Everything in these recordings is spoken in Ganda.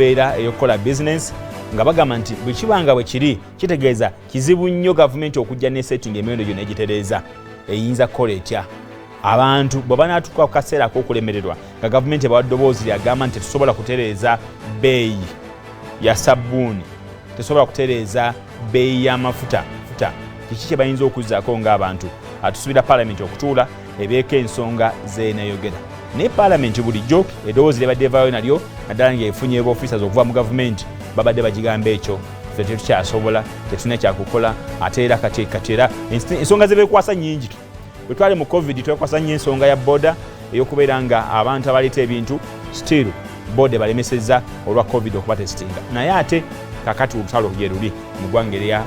mbeera ey'okukola business nga bagamba nti bwe kibanga bwe kiri kitegeeza kizibu nnyo gavumenti okujja ne setting emiwendo gyonna egitereeza eyinza kukola etya abantu bwe banaatuuka ku kaseera ak'okulemererwa nga gavumenti ebawa ddoboozi lyagamba nti tetusobola kutereeza bbeeyi ya sabbuuni tesobola kutereeza bbeeyi y'amafuta kiki kye bayinza okuzzaako ng'abantu atusuubira paalamenti okutuula ebeeko ensonga zeenayogera naye paalamenti bulijjo eddoboozi lyabadde evaayo nalyo naddala ng'efunye ofiisas okuva mu gavumenti babadde bagigamba ekyo ffe tetukyasobola tetulina kyakukola ate era kati era ensonga ze beekwasa nnyingi bwe twali mu covid twekwasa nnyo ensonga ya boda ey'okubeera nga abantu abaleeta ebintu still boda balemesezza olwa covid okubatesitinga naye ate kakati olutalo gye luli mu ggwanga erya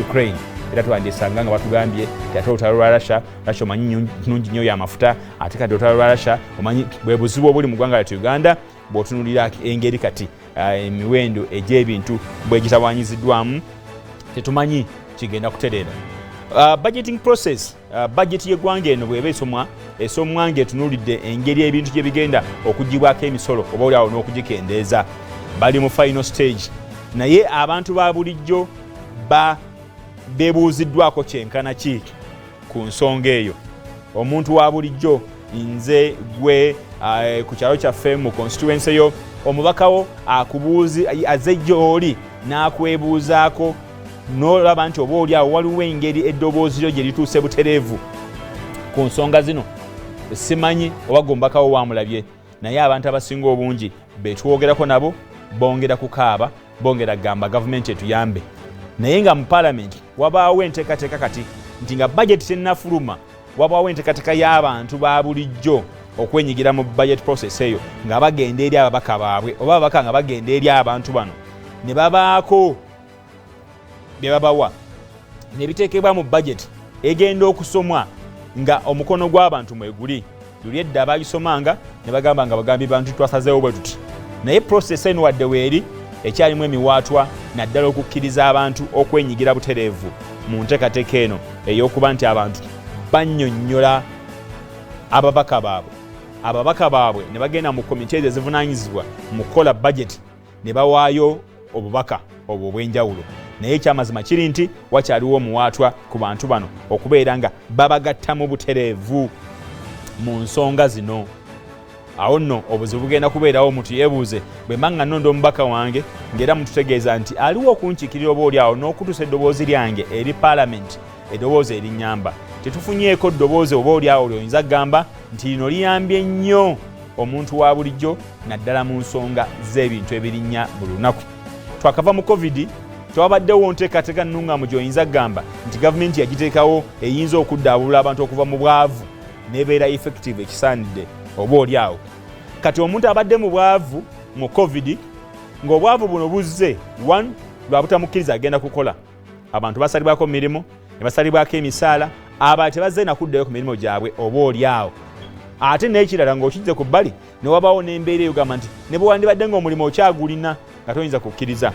Ukraine era twandisanga nga batugambye ate olutalo lwa Russia omanyi nnungi nnyo y'amafuta ate kati olutalo lwa Russia omanyi bwe buzibu obuli mu ggwanga lyattu Uganda bw'otunulira engeri kati emiwendo egy'ebintu bwe gitawanyiziddwamu tetumanyi kigenda kutereera. Budgeting process budget y'eggwanga eno bw'eba esomwa ng'etunuulidde engeri ebintu gye bigenda okugibwako emisolo oba olyawo n'okugikendeeza bali mu final stage naye abantu ba bulijjo beebuuziddwako kyenkana ki ku nsonga eyo. Omuntu wa bulijjo nze gwe ku kyalo kyaffe mu constituency yo omubakawo aze gy'oli n'akwebuuzaako n'olaba nti oba olyawo waliwo engeri eddoboozi lyo gye lituuse butereevu ku nsonga zino simanyi oba gombakawo wamulabye naye abantu abasinga obungi betwogerako nabo bongera kukaaba bongera kugamba gavumenti etuyambe naye nga mu paalamenti wabaawo enteekateeka kati nti nga bajeti tennafuluma wabaawo enteekateeka y'abantu ba bulijjo okwenyigira mu budget process eyo nga bagenda eri ababaka baabwe oba ababaka nga bagenda eri abantu bano ne babaako bye babawa ne biteekebwa mu budget egenda okusomwa nga omukono gw'abantu mweguli luli edda abagisomanga ne bagamba nga bagambi bantu twasazeewo bwe tuti naye process eno wadde weeri ekyalimu emiwaatwa naddala okukkiriza abantu okwenyigira butereevu mu nteekateeka eno ey'okuba nti abantu bannyonnyola ababaka baabwe ne bagenda mu komite ezo ezivunaanyizibwa mu kukola budget ne bawaayo obubaka obwo obw'enjawulo naye ekyamazima kiri nti wakyaliwo omuwaatwa ku bantu bano okubeera nga babagattamu butereevu mu nsonga zino. Awo nno obuzibu bugenda kubeerawo omuntu yeebuuze bwe mba nga nnonda omubaka wange ng'era mututegeeza nti aliwo okunkiikirira oba oli awo n'okutuusa eddoboozi lyange eri paalamenti eddoboozi erinnyamba tetufunyeeko ddoboozi oba oli awo ly'oyinza kugamba nti lino liyambye nnyo omuntu wa bulijjo naddala mu nsonga z'ebintu ebirinnya buli lunaku. Twakava mu covid tewabaddewo nteekateeka nnungamu gy'oyinza kugamba nti gavumenti yagiteekawo eyinza okuddaabulula abantu okuva mu bwavu n'ebeera effective ekisaanidde oba oli awo. Kati omuntu abadde mu bwavu mu covid ng'obwavu buno buzze lwa butamukkiriza agenda kukola abantu basalibwako mu mirimu ne basalibwako emisaala abalala tebazze nakuddayo ku mirimu gyabwe oba oli awo. Ate n'ekirala ng'okijje ku bbali ne wabaawo n'embeera eyo gamba nti ne bwe wandibadde ng'omulimu okyagulina nga toyinza kukkiriza.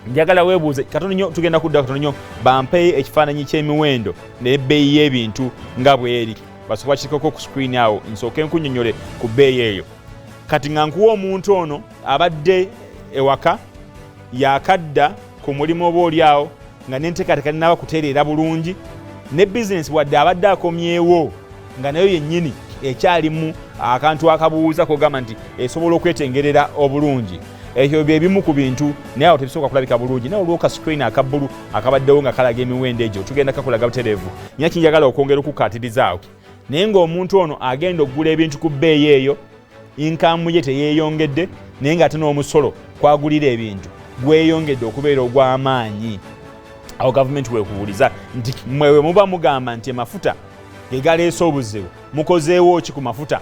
Njagala weebuuze katono nnyo tugenda kudda katono nnyo bampeeyo ekifaananyi ky'emiwendo n'ebbeeyi y'ebintu nga bw'eri basobola kirikoko ku screen awo nsooke nkunnyonnyole ku bbeeyi eyo. Kati nga nkuwa omuntu ono abadde ewaka yakadda ku mulimu oba oli awo nga n'enteekateeka nnaba kutereera bulungi ne bizinesi wadde abadde akomyewo nga nayo yennyini ekyalimu akantu akabuuza kogamba nti esobola okwetengerera obulungi. Ekyo bye bimu ku bintu naye awo tebisoboka kulabika bulungi naye olw'oka screen akabbulu akabaddewo nga kalaga emiwendo egyo tugenda kakulaga butereevu nya kinjagala okwongera okukaatirizaawo naye ng'omuntu ono agenda okugula ebintu ku bbeeyi eyo inkamu ye teyeeyongedde naye ng'ate n'omusolo kwagulira ebintu gweyongedde okubeera ogw'amaanyi. Awo gavumenti weekubuuliza nti mwewe muba mugamba nti amafuta ge galeese obuzibu mukozeewo ki ku mafuta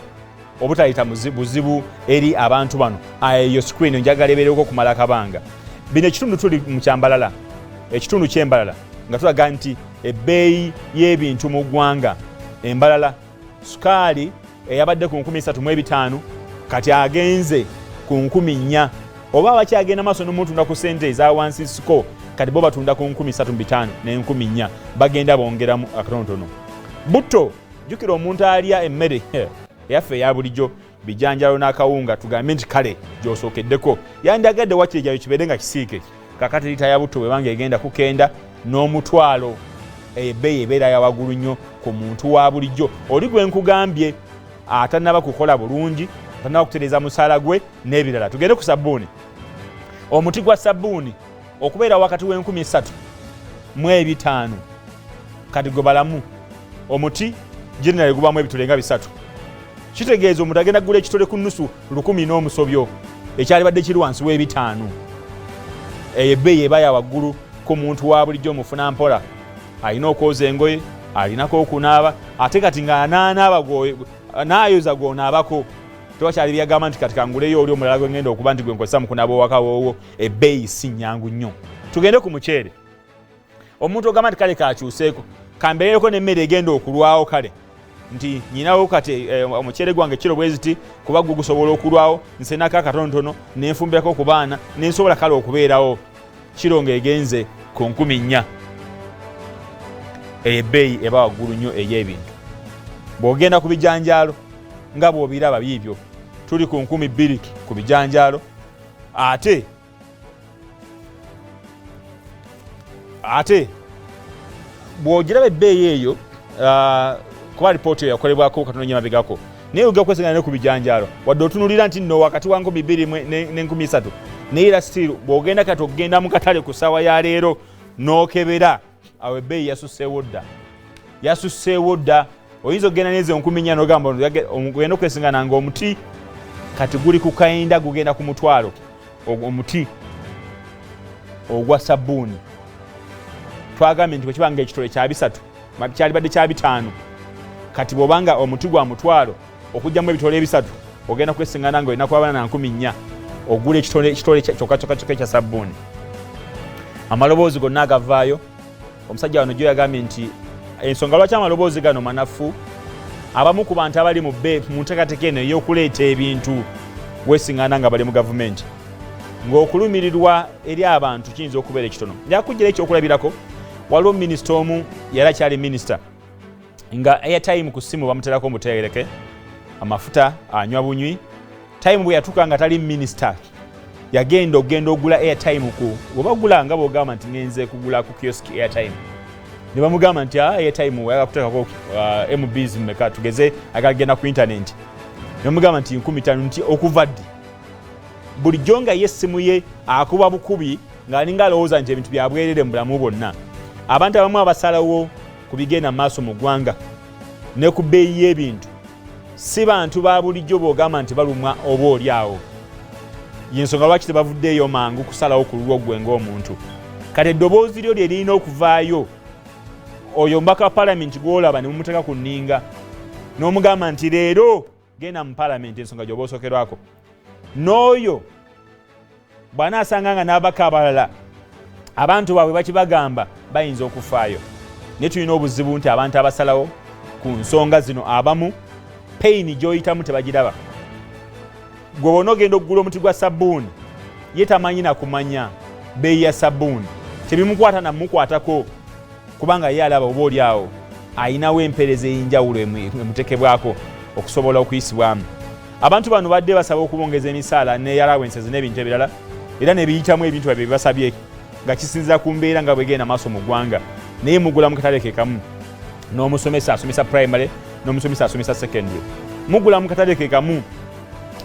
obutayita buzibu eri abantu bano. Eyo screen njagala ebeereko kumala akabanga. Bino ekitundu tuli mu kyambalala ekitundu ky'embalala nga tulaga nti ebbeeyi y'ebintu mu ggwanga embalala sukaali eyabadde ku 3,500 kati agenze ku 4,000 oba bakyagenda maaso n'omutunda ku ssente eza wansi siko kati bo batunda ku 3,500 ne 4,000 bagenda bongeramu akatonotono. Butto jjukira omuntu alya emmere eyaffe eya bulijjo bijanjalo n'akawunga tugambe nti kale gy'osookeddeko yandagadde wakiri gyayo kibeere nga kisiike kakati lita ya butto bwe banga egenda kukenda n'omutwalo ebbeeyi ebeera ya waggulu nnyo ku muntu wa bulijjo oli gwe nkugambye atannaba kukola bulungi atannaba kutereeza musaala gwe n'ebirala. Tugende ku sabbuuni. Omuti gwa sabbuuni okubeera wakati w'13,000 mu 5 kati gwe balamu omuti generally gubamu ebitole nga 3 kitegeeza omuntu agenda kugula ekitole ku nnusu 1,000 n'omusobyo ekyalibadde kiri wansi w'5. Eyo ebbeeyi eba ya waggulu ku muntu wa bulijjo mufuna mpola alina okwoza engoye alinako okunaaba ate kati nga n'ayoza gw'onaabako tewakyali byagamba nti kati kanguleyo oli omulala gwe ngenda okuba nti gwe nkozesa mu kunaaba owaka woowo ebbeeyi si nnyangu nnyo. Tugende ku muceere. Omuntu ogamba nti kale kakyuseeko kambeereko n'emmere egenda okulwawo kale nti nyinawo kati omuceere gwange kiro bwe ziti kuba gwe gusobola okulwawo nsenako akatonotono nenfumbirako ku baana nensobola kale okubeerawo kiro ng'egenze ku 4,000. Ebbeeyi eba waggulu nnyo ey'ebintu. Bw'ogenda ku bijanjaalo nga bw'obiraba biibyo tuli ku 2,000 ku bijanjaalo ate bw'ogiraba ebbeeyi eyo kuba lipooti eyo yakolebwako katono nnyo mabegako naye ogenda kwesengana ne ku bijanjaalo wadde otunulira nti nno wakati wa 2,000 ne 3,000 naye era still bw'ogenda kati okugenda mu katale ku ssaawa ya leero n'okebera awo ebbeeyi yasusseewo dda. Oyinza okugenda n'ezo 4,000 n'ogamba ogenda okwesengana ng'omuti kati guli ku kayinda gugenda ku mutwalo. Omuti ogwa sabbuuni twagambye nti bwe kibanga ekitole kya 3 kyalibadde kya 5 kati bw'obanga omuti gwa mutwalo okugyamu ebitole 3 ogenda kwesengana ng'olina kwabana na 1,000 ogula ekitole kyokka kya sabbuuni. Amaloboozi gonna agavaayo. Omusajja wano gyo yagambye nti ensonga lwaki amaloboozi gano manafu abamu ku bantu abali mu nteekateeka eno ey'okuleeta ebintu wesingana nga bali mu gavumenti ng'okulumirirwa eri abantu kiyinza okubeera ekitono. Njakugira ekyokulabirako waliwo minisita omu yali akyali minisita nga airtime ku ssimu bamuterako omuteereke amafuta anywa bunywi. Time bwe yatuuka nga tali minisita yagenda ogula airtime ku bw'obagula nga bw'ogamba nti ngenze kugula ku kiosk airtime ne bamugamba nti airtime wayaga kuteekako MBs mmeka tugeze agagenda ku internet ne bamugamba nti 15 nti okuva ddi bulijjo nga yessimu ye akuba bukubi ng'alinga alowooza nti ebintu byabwerere mu bulamu bwonna. Abantu abamu abasalawo ku bigenda mu maaso mu ggwanga ne ku bbeeyi y'ebintu si bantu ba bulijjo bw'ogamba nti balumwa oba oli awo. Yensonga lwaki tebavuddeeyo mangu kusalawo ku lulwo ggwe ng'omuntu. Kati eddoboozi lyo lye lirina okuvaayo oyo mbaka palamenti gw'olaba ne mumuteeka ku nninga n'omugamba nti leero genda mu palamenti ensonga gy'oba osookerwako. N'oyo bw'anaasanga nga n'abaka abalala abantu baabwe bakibagamba bayinza okufaayo. Naye tulina obuzibu nti abantu abasalawo ku nsonga zino abamu peyini gy'oyitamu tebagiraba. Gwe bona ogenda okugula omuti gwa sabbuuni ye tamanyi na kumanya bbeeyi ya sabbuuni tebimukwata na mumukwatako kubanga ye alaba oba oli awo ayinawo empeereza ey'enjawulo emutekebwako okusobola okuyisibwamu. Abantu bano badde basaba okubongeza emisaala ne allowances n'ebintu ebirala era ne biyitamu ebintu babye basabye nga kisinziira ku mbeera nga bwegenda maaso mu ggwanga. Naye mugula mu katale ke kamu n'omusomesa asomesa primary n'omusomesa asomesa secondary mugula mu katale ke kamu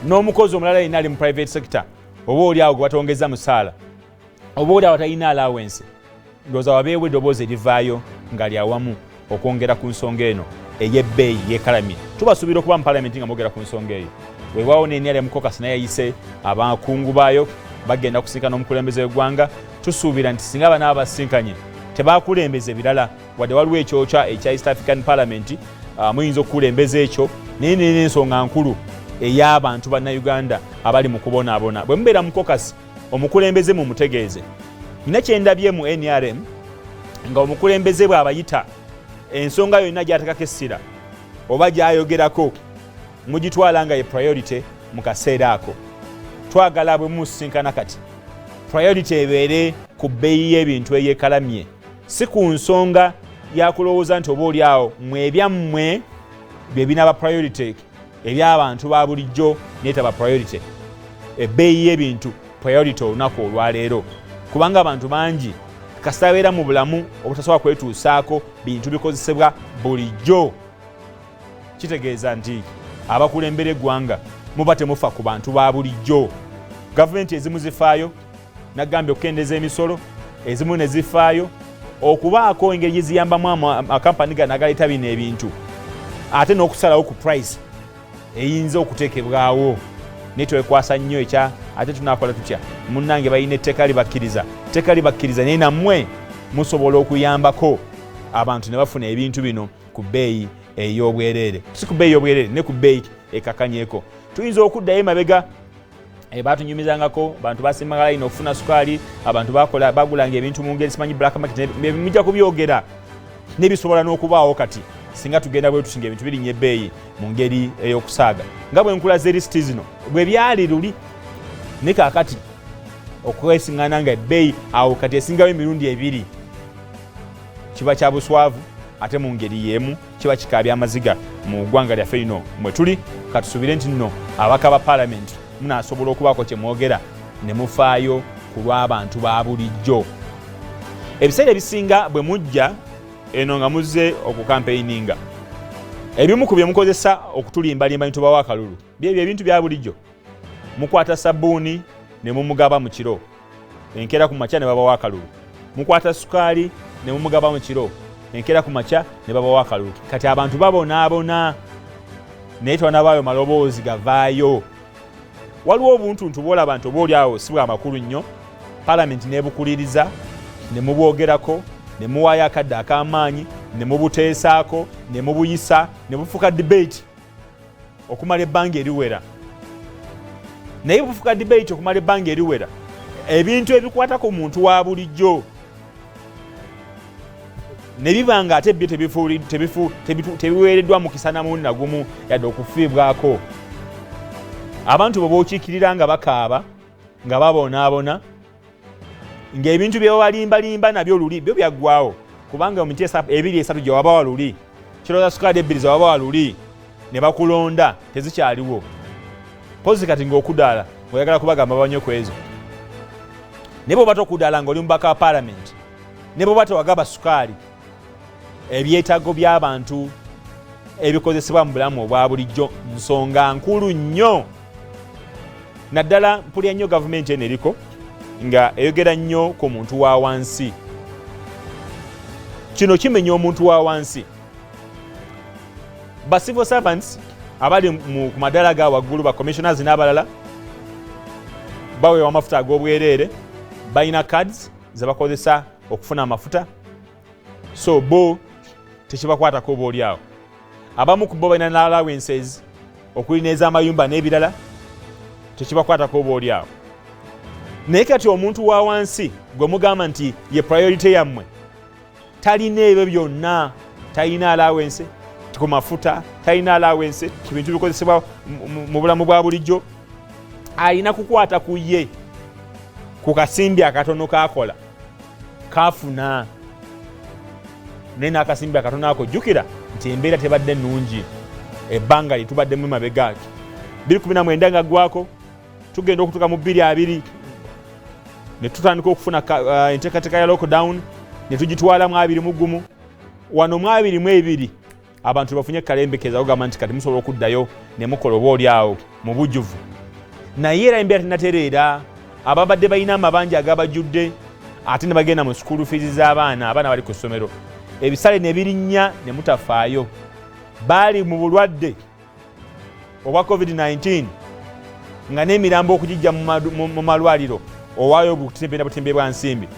n'omukozi omulala yenna ali mu private sector oba oli awo gwe batongeza musaala oba oli awo talina allowance ndowooza wabeewo eddoboozi erivaayo nga lyawamu okwongera ku nsonga eno ey'ebbeeyi y'ekalamye. Tubasuubira okuba mu palamenti nga mwogera ku nsonga eyo. Weewaawo n'eniale mukokasi naye yayise abakungu baayo bagenda kusinkana omukulembeze w'eggwanga. Tusuubira nti singa banaaba basinkanye tebaakulembeze birala wadde waliwo ekyokya ekya East African Parliament muyinza okukulembeza ekyo naye n'ensonga nkulu ey'abantu bannayuganda abali mu kubonaabona. Bwe mubeera mukokasi omukulembeze mumutegeeze. Nina kyendabye mu NRM nga omukulembeze bw'abayita ensonga yonna gy'atekako essira oba gy'ayogerako mugitwala nga ye priority mu kaseera ako. Twagala bwe musinkana kati priority ebeere ku bbeeyi y'ebintu eyeekalamye si ku nsonga yakulowooza nti oba oli awo mmwe ebyammwe bye binaaba priority eby'abantu ba bulijjo neetaba priority. Ebbeeyi y'ebintu priority olunaku olwaleero, kubanga abantu bangi kasita abeera mu bulamu obutasobola kwetuusaako bintu bikozesebwa bulijjo. Kitegeeza nti abakulembera eggwanga muba temufa ku bantu ba bulijjo. Gavumenti ezimu zifaayo, nagambye okukendeeza emisolo, ezimu ne zifaayo okubaako engeri gye ziyambamu amakampani gano agaleeta bino ebintu, ate n'okusalawo ku price eyinza okuteekebwawo. Naye twekwasa nnyo ekya ate tunaakola tutya? Munnange balina etteeka libakkiriza naye nammwe musobola okuyambako abantu ne bafuna ebintu bino ku bbeeyi ey'obwereere. Si ku bbeeyi y'obwereere, ne ku bbeeyi ekakanyeeko. Tuyinza okuddayo emabega batunyumizangako, abantu basimbaga layini okufuna sukaali, abantu bagulanga ebintu mu ngeri simanyi black market, mujja kubyogera n'ebisobola n'okubaawo kati singa tugenda bwe tusinga ebintu birinnya ebbeeyi mu ngeri ey'okusaaga. Nga bwe nkulaze lisiti zino bwe byali luli ne kaakati okwesiŋŋana nga ebbeeyi awo kati esingawo emirundi ebiri, kiba kya buswavu ate mu ngeri y'emu kiba kikaabya amaziga mu ggwanga lyaffe lino mwe tuli. Katusuubire nti nno ababaka ba paalamenti munaasobola okubaako kye mwogera ne mufaayo ku lw'abantu ba bulijjo. Ebiseera ebisinga bwe mujja eno nga muzze okukampeininga, ebimu ku bye mukozesa okutulimbalimba nitubawo akalulu byebyo ebintu bya bulijjo. Mukwata sabbuuni ne mumugaba mu kiro, enkeera ku makya ne babawo akalulu. Mukwata sukaali ne mumugaba mu kiro, enkeera ku makya ne babawo akalulu. Kati abantu babonaabona naye twanabaayo maloboozi gavaayo. Waliwo obuntuntu bw'olaba nti oba oli awo si bwa makulu nnyo, paalamenti n'ebukuliriza ne mubwogerako ne muwaayo akadde ak'amaanyi ne mubuteesaako ne mubuyisa ne bufuuka debate okumala ebbanga eriwera. Naye bufuuka debate okumala ebbanga eriwera, ebintu ebikwata ku muntu wa bulijjo ne biba nga ate byo tebiweereddwa mukisa na mulundi nagumu yadde okufiibwako. Abantu bwe bookiikirira nga bakaaba nga babonaabona ng'ebintu bye babalimbalimba nabyo luli byo byaggwawo, kubanga mu miti 2-3 gye wabawa luli, kirowooza sukaali 2 ze wabawa luli ne bakulonda tezikyaliwo. Pozi kati ng'okudaala ng'oyagala kubagamba banyo ku ezo. Ne bw'oba tokudaala ng'oli mubaka wa paalamenti, ne bw'oba tewagaba sukaali, ebyetaago by'abantu ebikozesebwa mu bulamu obwa bulijjo nsonga nkulu nnyo. Naddala mpulya nnyo gavumenti eno eriko nga eyogera nnyo ku muntu wa wansi. Kino kimenya omuntu wa wansi. Ba civil servants abali ku madala ga waggulu, ba commissioners n'abalala baweebwa amafuta ag'obwereere, balina cards ze bakozesa okufuna amafuta, so bo tekibakwatako oba oli awo. Abamu ku bo balina allowances okuli n'ez'amayumba n'ebirala, tekibakwatako oba oli awo. Naye kati omuntu wa wansi gwe mugamba nti ye priority yammwe talina ebyo byonna, talina allowance ku mafuta, talina allowance ku bintu bikozesebwa mu bulamu bwa bulijjo, alina kukwata ku ye ku kasimbi akatono kakola kafuna. Naye n'akasimbi akatono ako jjukira nti embeera tebadde nnungi, ebbanga litubaddemu emabegaki. 2019 nga ggwako tugenda okutuuka mu 2020 ne tutandika okufuna enteekateeka ya lockdown ne tugitwala mu 21. Wano mu 22 abantu bafunye kalembekeza okugamba nti kati musobola okuddayo ne mukola oba oli awo mu bujjuvu. Naye era embeera tennatereera, ababadde balina amabanja agabajjudde ate ne bagenda mu school fees z'abaana bali ku ssomero, ebisale ne birinnya ne mutafaayo. Baali mu bulwadde obwa COVID-19 nga n'emirambo okugijja mu malwaliro owaayo obutembe bwa nsimbi.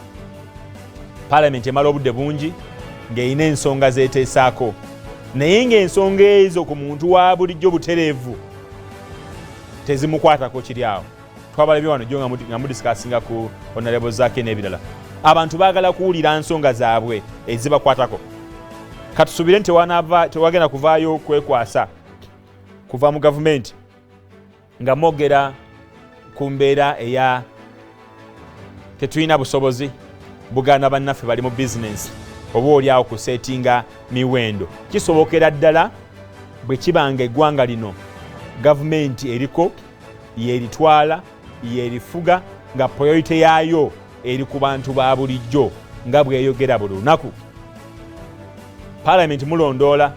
Paalamenti emala obudde bungi ng'erina ensonga zeeteesaako, naye ng'ensonga ezo ku muntu wa bulijjo butereevu tezimukwatako kiri awo. Twabalabye wano jjo nga mudisikasinga ku honorable zaake n'ebirala. Abantu baagala kuwulira nsonga zaabwe ezibakwatako. Katusuubire nti tewagenda kuvaayo kwekwasa kuva mu gavumenti nga mwogera ku mbeera eya tetulina busobozi, buganda bannaffe bali mu bizinensi oba oli awo kuseetinga miwendo. Kisobokera ddala bwe kibanga eggwanga lino gavumenti eriko yeritwala yerifuga nga priority yaayo eri ku bantu ba bulijjo nga bweyogera buli lunaku. Parliament mulondoola